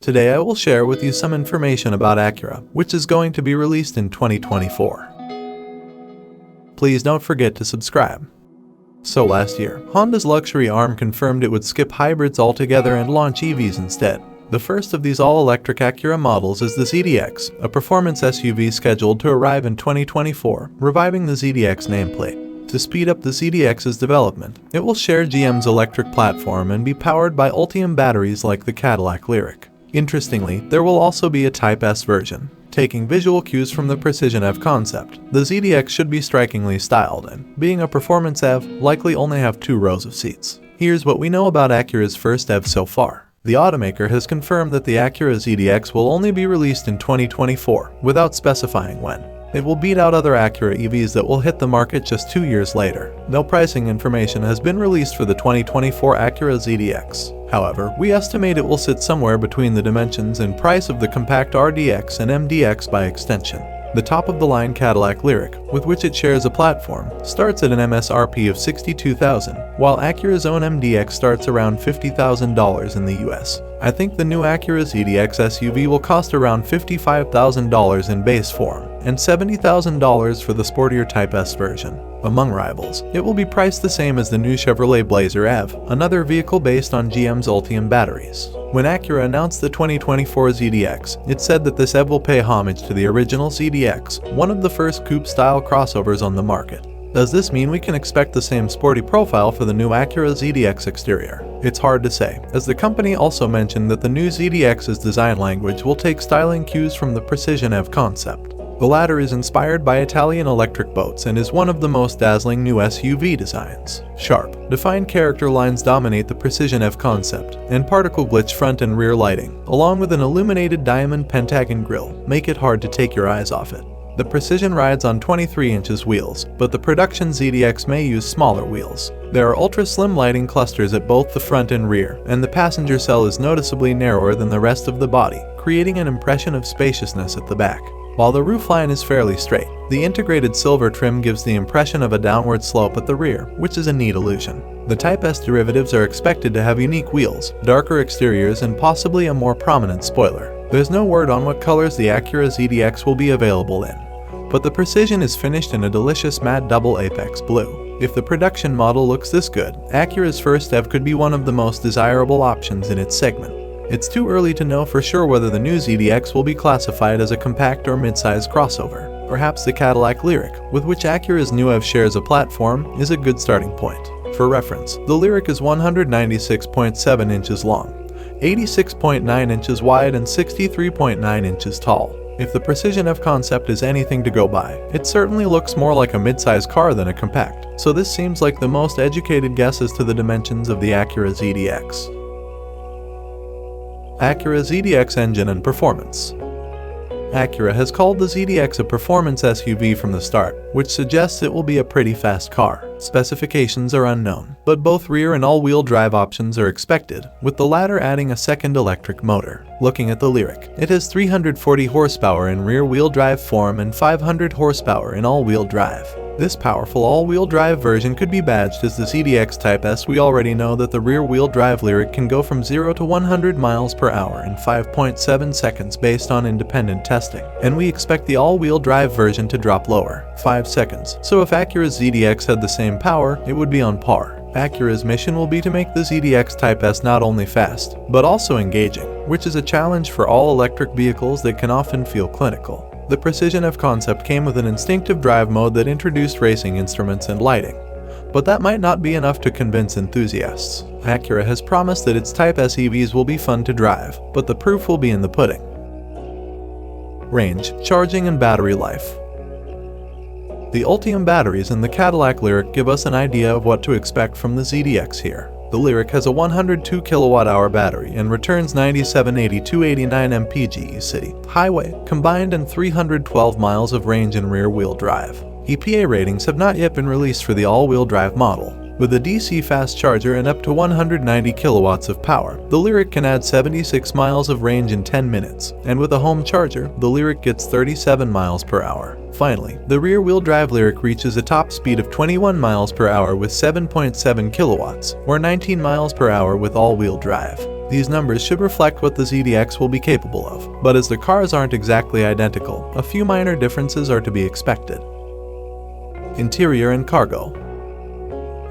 Today I will share with you some information about Acura, which is going to be released in 2024. Please don't forget to subscribe. So last year, Honda's luxury arm confirmed it would skip hybrids altogether and launch EVs instead. The first of these all-electric Acura models is the ZDX, a performance SUV scheduled to arrive in 2024, reviving the ZDX nameplate. To speed up the ZDX's development, it will share GM's electric platform and be powered by Ultium batteries like the Cadillac Lyriq. Interestingly, there will also be a Type S version. Taking visual cues from the Precision EV concept, the ZDX should be strikingly styled and, being a performance EV, likely only have 2 rows of seats. Here's what we know about Acura's first EV so far. The automaker has confirmed that the Acura ZDX will only be released in 2024, without specifying when. It will beat out other Acura EVs that will hit the market just 2 years later. No pricing information has been released for the 2024 Acura ZDX. However, we estimate it will sit somewhere between the dimensions and price of the compact RDX and MDX by extension. The top-of-the-line Cadillac Lyriq, with which it shares a platform, starts at an MSRP of $62,000, while Acura's own MDX starts around $50,000 in the US. I think the new Acura ZDX SUV will cost around $55,000 in base form, and $70,000 for the sportier Type S version. Among rivals, it will be priced the same as the new Chevrolet Blazer EV, another vehicle based on GM's Ultium batteries. When Acura announced the 2024 ZDX, it said that this EV will pay homage to the original ZDX, one of the first coupe-style crossovers on the market. Does this mean we can expect the same sporty profile for the new Acura ZDX exterior? It's hard to say, as the company also mentioned that the new ZDX's design language will take styling cues from the Precision EV concept. The latter is inspired by Italian electric boats and is one of the most dazzling new SUV designs. Sharp, defined character lines dominate the Precision EV concept, and particle glitch front and rear lighting, along with an illuminated diamond pentagon grille, make it hard to take your eyes off it. The Precision rides on 23-inch wheels, but the production ZDX may use smaller wheels. There are ultra-slim lighting clusters at both the front and rear, and the passenger cell is noticeably narrower than the rest of the body, creating an impression of spaciousness at the back. While the roofline is fairly straight, the integrated silver trim gives the impression of a downward slope at the rear, which is a neat illusion. The Type S derivatives are expected to have unique wheels, darker exteriors, and possibly a more prominent spoiler. There's no word on what colors the Acura ZDX will be available in, but the Precision is finished in a delicious matte double apex blue. If the production model looks this good, Acura's first EV could be one of the most desirable options in its segment. It's too early to know for sure whether the new ZDX will be classified as a compact or mid-size crossover. Perhaps the Cadillac Lyriq, with which Acura's new EV shares a platform, is a good starting point. For reference, the Lyriq is 196.7 inches long, 86.9 inches wide, and 63.9 inches tall. If the Precision EV concept is anything to go by, it certainly looks more like a mid-size car than a compact, so this seems like the most educated guess as to the dimensions of the Acura ZDX. Acura ZDX engine and performance. Acura has called the ZDX a performance SUV from the start, which suggests it will be a pretty fast car. Specifications are unknown, but both rear and all-wheel drive options are expected, with the latter adding a second electric motor. Looking at the Lyriq, it has 340 horsepower in rear-wheel drive form and 500 horsepower in all-wheel drive. This powerful all-wheel drive version could be badged as the ZDX Type S. We already know that the rear-wheel drive Lyriq can go from 0 to 100 miles per hour in 5.7 seconds based on independent testing, and we expect the all-wheel drive version to drop lower, 5 seconds. So if Acura's ZDX had the same power, it would be on par. Acura's mission will be to make the ZDX Type S not only fast, but also engaging, which is a challenge for all electric vehicles that can often feel clinical. The Precision EV concept came with an instinctive drive mode that introduced racing instruments and lighting, but that might not be enough to convince enthusiasts. Acura has promised that its Type S EVs will be fun to drive, but the proof will be in the pudding. Range, charging, and battery life. The Ultium batteries in the Cadillac Lyriq give us an idea of what to expect from the ZDX here. The Lyriq has a 102 kWh battery and returns 97-80-289 mpg city, highway, combined, and 312 miles of range in rear-wheel drive. EPA ratings have not yet been released for the all-wheel drive model. With a DC fast charger and up to 190 kilowatts of power, the Lyriq can add 76 miles of range in 10 minutes, and with a home charger, the Lyriq gets 37 miles per hour. Finally, the rear-wheel drive Lyriq reaches a top speed of 21 miles per hour with 7.7 kilowatts, or 19 miles per hour with all-wheel drive. These numbers should reflect what the ZDX will be capable of, but as the cars aren't exactly identical, a few minor differences are to be expected. Interior and cargo.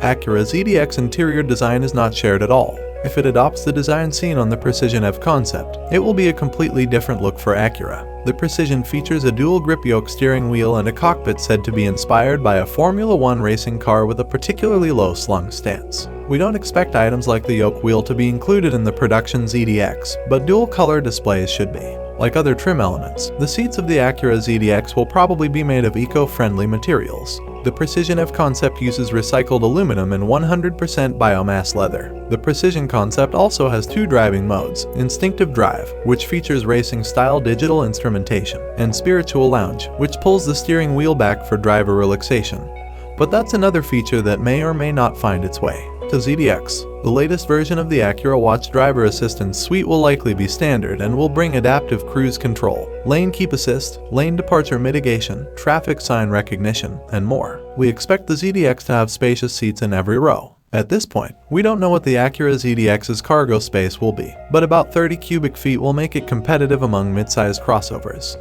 Acura ZDX interior design is not shared at all. If it adopts the design seen on the Precision F concept, it will be a completely different look for Acura. The Precision features a dual grip yoke steering wheel and a cockpit said to be inspired by a Formula One racing car with a particularly low slung stance. We don't expect items like the yoke wheel to be included in the production ZDX, but dual color displays should be. Like other trim elements, the seats of the Acura ZDX will probably be made of eco-friendly materials. The Precision F concept uses recycled aluminum and 100% biomass leather. The Precision concept also has two driving modes, Instinctive Drive, which features racing-style digital instrumentation, and Spiritual Lounge, which pulls the steering wheel back for driver relaxation. But that's another feature that may or may not find its way to ZDX. The latest version of the Acura Watch Driver Assistance Suite will likely be standard and will bring adaptive cruise control, lane keep assist, lane departure mitigation, traffic sign recognition, and more. We expect the ZDX to have spacious seats in every row. At this point, we don't know what the Acura ZDX's cargo space will be, but about 30 cubic feet will make it competitive among mid-sized crossovers.